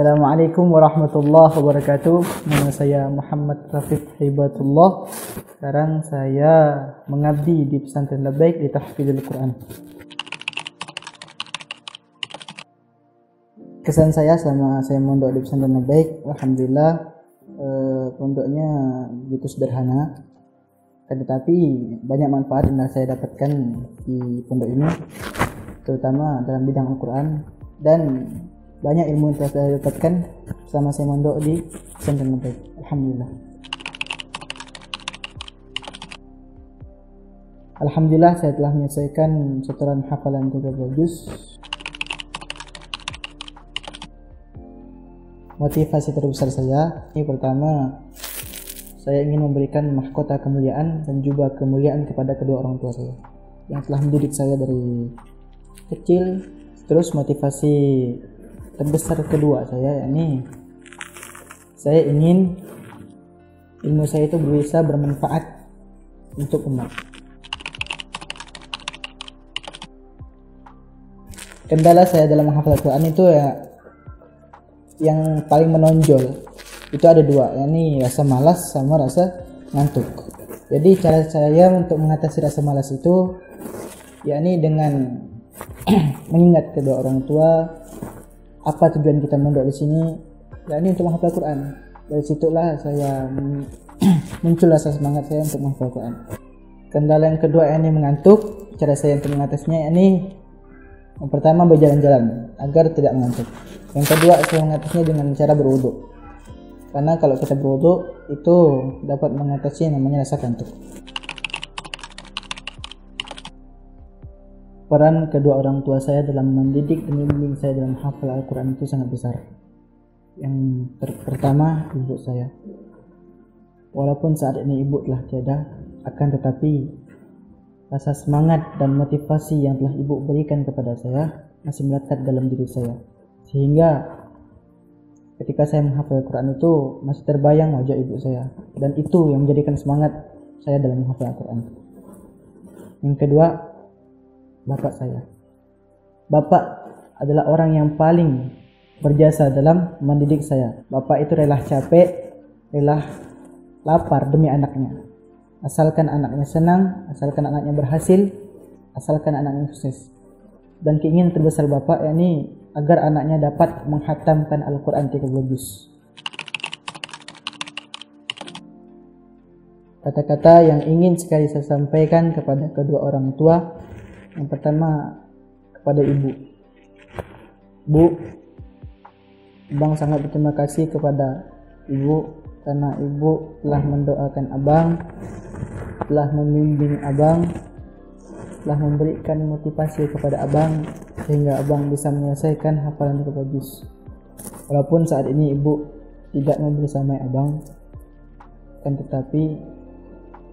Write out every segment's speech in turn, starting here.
Assalamualaikum warahmatullahi wabarakatuh. Nama saya Muhammad Rafiq Hibatullah. Sekarang saya mengabdi di Pesantren Labbaik di Tahfidzul Quran. Kesan saya selama saya mondok di Pesantren Labbaik, alhamdulillah pondoknya begitu sederhana. Tetapi banyak manfaat yang saya dapatkan di pondok ini, terutama dalam bidang Al-Quran, dan banyak ilmu yang telah saya dapatkan selama saya mondok di Pesantren Labbaik. Alhamdulillah. Alhamdulillah saya telah menyelesaikan setoran hafalan 30 juz. Motivasi terbesar saya, ini pertama, saya ingin memberikan mahkota kemuliaan dan juga kemuliaan kepada kedua orang tua saya yang telah mendidik saya dari kecil. Terus motivasi terbesar kedua saya, yakni saya ingin ilmu saya itu bisa bermanfaat untuk umat. Kendala saya dalam menghafal Al-Quran itu yang paling menonjol itu ada dua, yakni rasa malas sama rasa ngantuk. Jadi cara saya untuk mengatasi rasa malas itu yakni dengan mengingat kedua orang tua, apa tujuan kita mondok di sini, yakni untuk menghafal Quran. Dari situlah saya muncul rasa semangat saya untuk menghafal Quran. Kendala yang kedua yakni mengantuk. Cara saya untuk mengatasinya yakni yang pertama berjalan-jalan agar tidak mengantuk. Yang kedua saya mengatasinya dengan cara berwudu. Karena kalau kita berwudu itu dapat mengatasi yang namanya rasa kantuk. Peran kedua orang tua saya dalam mendidik dan membimbing saya dalam hafal Al-Quran itu sangat besar. Yang pertama, ibu saya. Walaupun saat ini ibu telah tiada, akan tetapi rasa semangat dan motivasi yang telah ibu berikan kepada saya masih melekat dalam diri saya. Sehingga ketika saya menghafal Al-Quran itu masih terbayang wajah ibu saya. Dan itu yang menjadikan semangat saya dalam menghafal Al-Quran. Yang kedua, bapak saya. Bapak adalah orang yang paling berjasa dalam mendidik saya. Bapak itu rela capek, rela lapar demi anaknya. Asalkan anaknya senang, asalkan anaknya berhasil, asalkan anaknya sukses. Dan keinginan terbesar bapak yakni agar anaknya dapat menghatamkan Al-Quran 30 juz. Kata-kata yang ingin sekali saya sampaikan kepada kedua orang tua. Yang pertama kepada ibu. Bu, abang sangat berterima kasih kepada ibu karena ibu telah mendoakan abang, telah membimbing abang, telah memberikan motivasi kepada abang sehingga abang bisa menyelesaikan hafalan 30 juz. Walaupun saat ini ibu tidak mau bersama abang, kan tetapi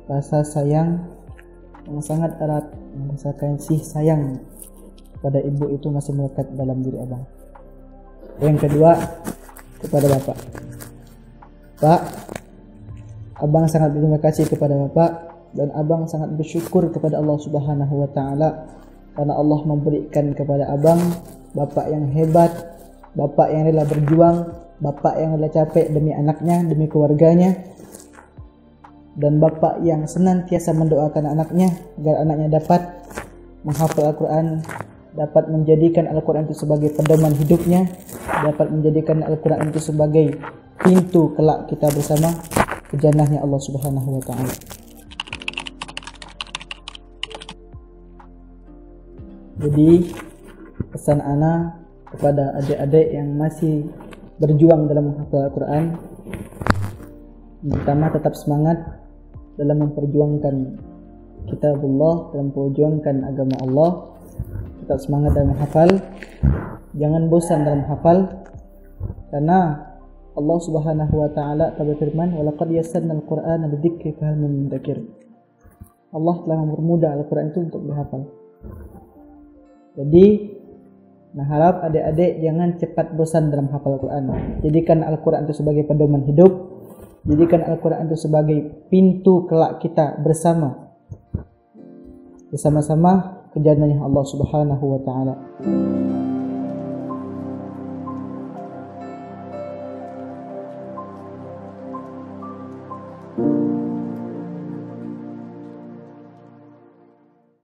rasa sayang yang sangat erat, rasa kasih sayang kepada ibu itu masih melekat dalam diri abang. Yang kedua kepada bapak. Pak, abang sangat berterima kasih kepada bapak dan abang sangat bersyukur kepada Allah Subhanahu wa taala karena Allah memberikan kepada abang bapak yang hebat, bapak yang rela berjuang, bapak yang rela capek demi anaknya, demi keluarganya, dan bapak yang senantiasa mendoakan anaknya agar anaknya dapat menghafal Al-Quran, dapat menjadikan Al-Quran itu sebagai pedoman hidupnya, dapat menjadikan Al-Quran itu sebagai pintu kelak kita bersama ke jannahnya Allah Subhanahu wa taala. Jadi pesan ana kepada adik-adik yang masih berjuang dalam menghafal Al-Quran, pertama tetap semangat dalam memperjuangkan kitabullah, dalam memperjuangkan agama Allah. Tetap semangat dalam menghafal, jangan bosan dalam menghafal, karena Allah Subhanahu wa taala telah berfirman, "Wa laqad yassarnal Qur'ana lidzikri fahal min mudzakir." Allah telah mempermudah Al-Quran itu untuk dihafal. Jadi, harap adik-adik jangan cepat bosan dalam hafal Al-Quran. Jadikan Al-Quran itu sebagai pedoman hidup. Jadikan Al-Quran itu sebagai pintu kelak kita bersama-sama ke jannahnya Allah Subhanahu wa taala.